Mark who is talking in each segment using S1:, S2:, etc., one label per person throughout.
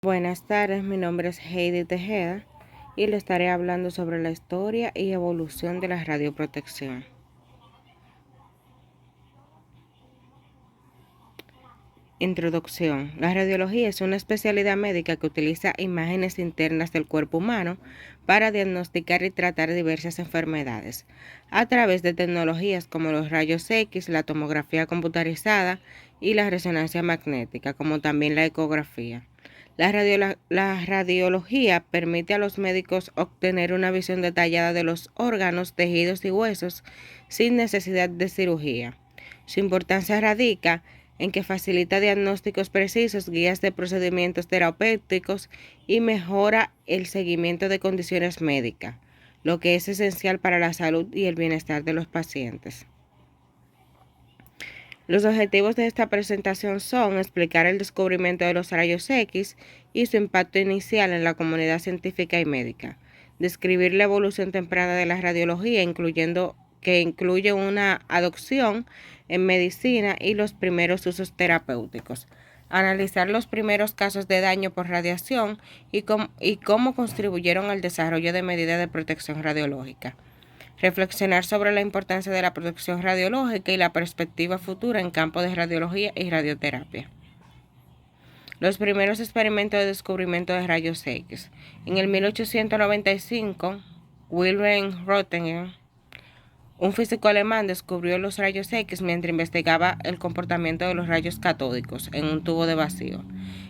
S1: Buenas tardes, mi nombre es Heidi Tejeda y le estaré hablando sobre la historia y evolución de la radioprotección. Introducción. La radiología es una especialidad médica que utiliza imágenes internas del cuerpo humano para diagnosticar y tratar diversas enfermedades a través de tecnologías como los rayos X, la tomografía computarizada y la resonancia magnética, como también la ecografía. La radiología permite a los médicos obtener una visión detallada de los órganos, tejidos y huesos sin necesidad de cirugía. Su importancia radica en que facilita diagnósticos precisos, guías de procedimientos terapéuticos y mejora el seguimiento de condiciones médicas, lo que es esencial para la salud y el bienestar de los pacientes. Los objetivos de esta presentación son explicar el descubrimiento de los rayos X y su impacto inicial en la comunidad científica y médica, describir la evolución temprana de la radiología, que incluye una adopción en medicina y los primeros usos terapéuticos, analizar los primeros casos de daño por radiación y cómo contribuyeron al desarrollo de medidas de protección radiológica. Reflexionar sobre la importancia de la protección radiológica y la perspectiva futura en campo de radiología y radioterapia. Los primeros experimentos de descubrimiento de rayos X. En el 1895, Wilhelm Röntgen, un físico alemán, descubrió los rayos X mientras investigaba el comportamiento de los rayos catódicos en un tubo de vacío.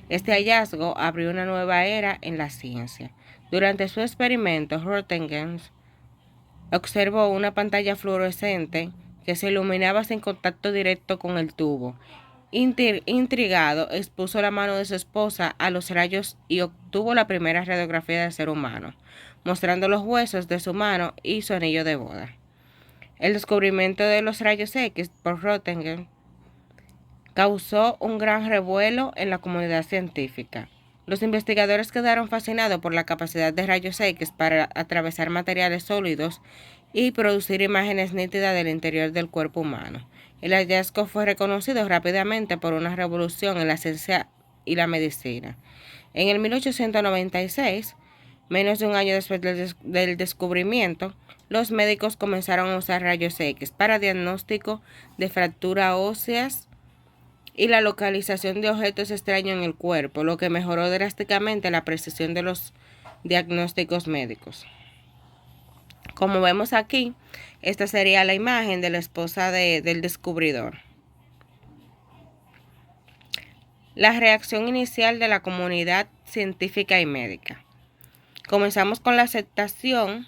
S1: Este hallazgo abrió una nueva era en la ciencia. Durante su experimento, Röntgen observó una pantalla fluorescente que se iluminaba sin contacto directo con el tubo. Intrigado, expuso la mano de su esposa a los rayos y obtuvo la primera radiografía del ser humano, mostrando los huesos de su mano y su anillo de boda. El descubrimiento de los rayos X por Röntgen causó un gran revuelo en la comunidad científica. Los investigadores quedaron fascinados por la capacidad de rayos X para atravesar materiales sólidos y producir imágenes nítidas del interior del cuerpo humano. El hallazgo fue reconocido rápidamente por una revolución en la ciencia y la medicina. En el 1896, menos de un año después del descubrimiento, los médicos comenzaron a usar rayos X para diagnóstico de fracturas óseas y la localización de objetos extraños en el cuerpo, lo que mejoró drásticamente la precisión de los diagnósticos médicos. Como vemos aquí, esta sería la imagen de la esposa del descubridor. La reacción inicial de la comunidad científica y médica. Comenzamos con la aceptación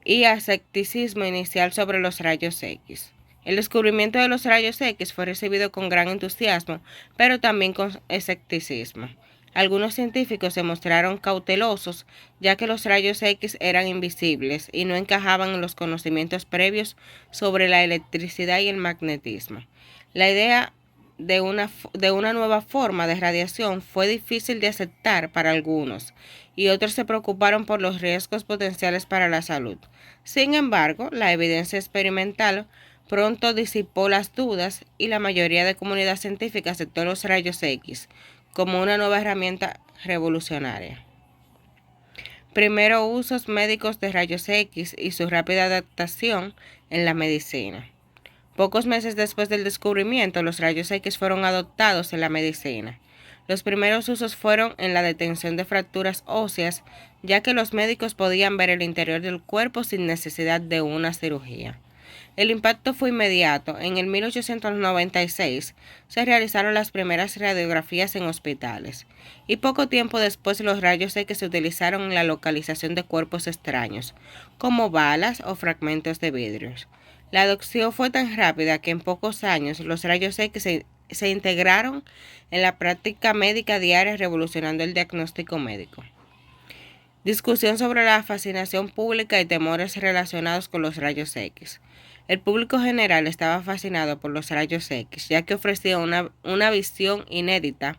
S1: y escepticismo inicial sobre los rayos X. El descubrimiento de los rayos X fue recibido con gran entusiasmo, pero también con escepticismo. Algunos científicos se mostraron cautelosos, ya que los rayos X eran invisibles y no encajaban en los conocimientos previos sobre la electricidad y el magnetismo. La idea de una nueva forma de radiación fue difícil de aceptar para algunos, y otros se preocuparon por los riesgos potenciales para la salud. Sin embargo, la evidencia experimental pronto disipó las dudas y la mayoría de comunidad científica aceptó los rayos X como una nueva herramienta revolucionaria. Primero, usos médicos de rayos X y su rápida adaptación en la medicina. Pocos meses después del descubrimiento, los rayos X fueron adoptados en la medicina. Los primeros usos fueron en la detención de fracturas óseas, ya que los médicos podían ver el interior del cuerpo sin necesidad de una cirugía. El impacto fue inmediato. En el 1896 se realizaron las primeras radiografías en hospitales y poco tiempo después los rayos X se utilizaron en la localización de cuerpos extraños, como balas o fragmentos de vidrios. La adopción fue tan rápida que en pocos años los rayos X se integraron en la práctica médica diaria, revolucionando el diagnóstico médico. Discusión sobre la fascinación pública y temores relacionados con los rayos X. El público general estaba fascinado por los rayos X, ya que ofrecían una visión inédita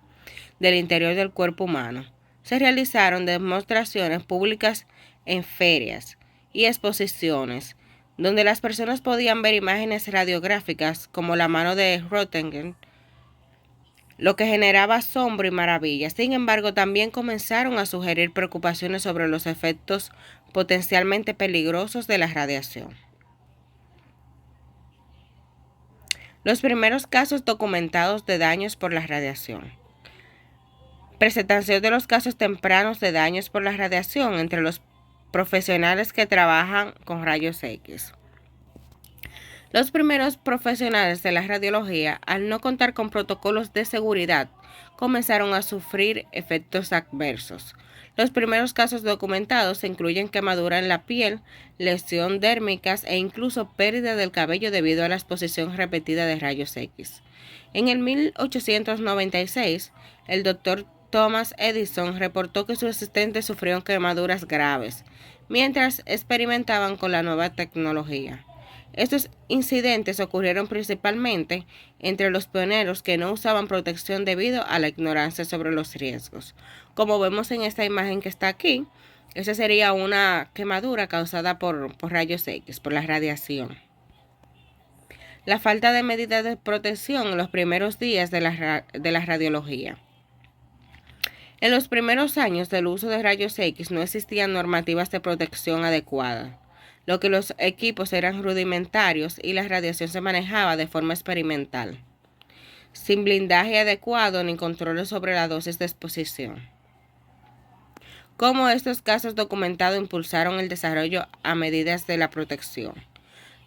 S1: del interior del cuerpo humano. Se realizaron demostraciones públicas en ferias y exposiciones, donde las personas podían ver imágenes radiográficas como la mano de Röntgen, lo que generaba asombro y maravilla. Sin embargo, también comenzaron a sugerir preocupaciones sobre los efectos potencialmente peligrosos de la radiación. Los primeros casos documentados de daños por la radiación. Presentación de los casos tempranos de daños por la radiación entre los profesionales que trabajan con rayos X. Los primeros profesionales de la radiología, al no contar con protocolos de seguridad, comenzaron a sufrir efectos adversos. Los primeros casos documentados incluyen quemadura en la piel, lesión dérmicas e incluso pérdida del cabello debido a la exposición repetida de rayos X. En el 1896, el doctor Thomas Edison reportó que sus asistentes sufrieron quemaduras graves mientras experimentaban con la nueva tecnología. Estos incidentes ocurrieron principalmente entre los pioneros que no usaban protección debido a la ignorancia sobre los riesgos. Como vemos en esta imagen que está aquí, esa sería una quemadura causada por rayos X, por la radiación. La falta de medidas de protección en los primeros días de la radiología. En los primeros años del uso de rayos X no existían normativas de protección adecuadas, lo que los equipos eran rudimentarios y la radiación se manejaba de forma experimental, sin blindaje adecuado ni controles sobre la dosis de exposición. Cómo estos casos documentados impulsaron el desarrollo a medidas de la protección.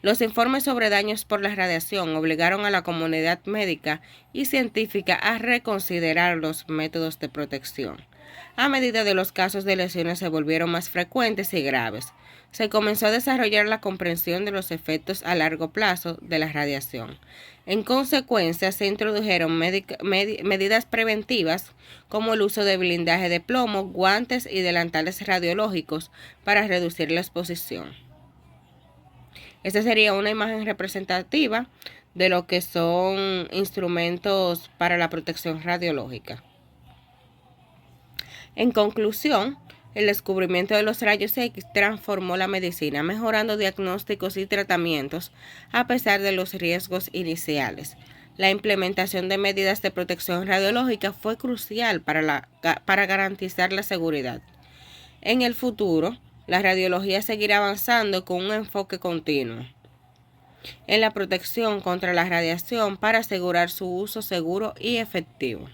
S1: Los informes sobre daños por la radiación obligaron a la comunidad médica y científica a reconsiderar los métodos de protección. A medida que los casos de lesiones se volvieron más frecuentes y graves, se comenzó a desarrollar la comprensión de los efectos a largo plazo de la radiación. En consecuencia, se introdujeron medidas preventivas como el uso de blindaje de plomo, guantes y delantales radiológicos para reducir la exposición. Esta sería una imagen representativa de lo que son instrumentos para la protección radiológica. En conclusión, el descubrimiento de los rayos X transformó la medicina, mejorando diagnósticos y tratamientos a pesar de los riesgos iniciales. La implementación de medidas de protección radiológica fue crucial para garantizar la seguridad. En el futuro, la radiología seguirá avanzando con un enfoque continuo en la protección contra la radiación para asegurar su uso seguro y efectivo.